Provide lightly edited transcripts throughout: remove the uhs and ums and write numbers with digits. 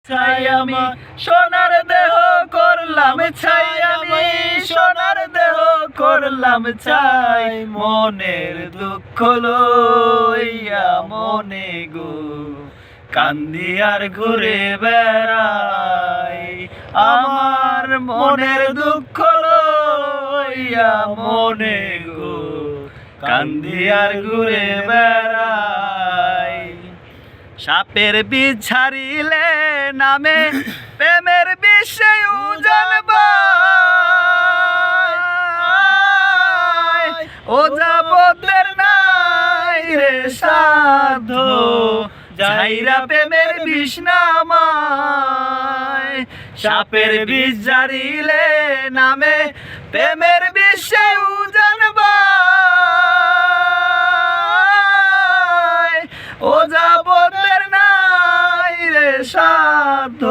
চাই আমি সোনার দেহ করলাম ছাই, আমি সোনার দেহ করলাম চাই, মনের দুঃখ লইয়া মনে গো কান্দি আর ঘুরে বেড়াই। আমার মনের দুঃখ লইয়া মনে গো কান্দি আর ঘুরে বেড়াই। সাপের বিষ ছাড়িলে নামে প্রেমের বিষে উজান পায়, ও যাবতের নাই রে সাধ্য যাইরা প্রেমের বিষ নামায়। সাপের বিষ ছাড়িলে নামে প্রেমের বিষে উজান পায়, ও যাবতের নাই রে সাধ্য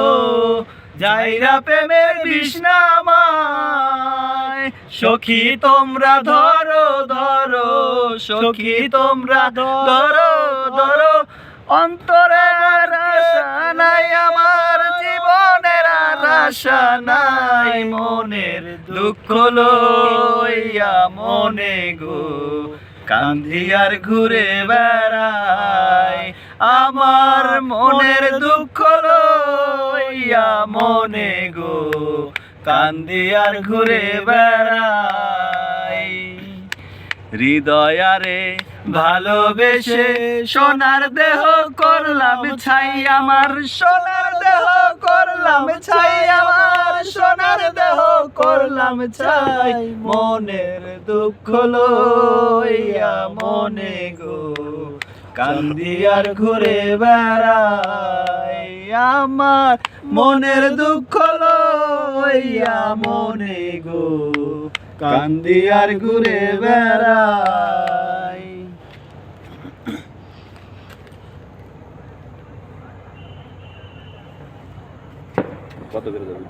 যাইরা প্রেমের বিষ নামায়। সখী তোমরা ধরো ধরো, সখী তোমরা ধরো ধরো, অন্তরের আশা নাই আমার, জীবনের আর আশা নাই, মনের দুঃখ লইয়া মনে গো কান্দি আর ঘুরে বেড়াই। আমার মনের দুঃখ লইয়া মনে গো কান্দি আর ঘুরে বেড়াই। হৃদয়ারে ভালোবেসে সোনার দেহ করলাম ছাই, আমার সোনার দেহ করলাম ছাই, আমার সোনার দেহ করলাম ছাই, মনের দুঃখ লইয়া মনে গো কান্দি আর ঘুরে বেড়াই। আমার মনের দুঃখ লইয়া মনে গো কান্দি আর ঘুরে বেড়াই। কত করে যাবে?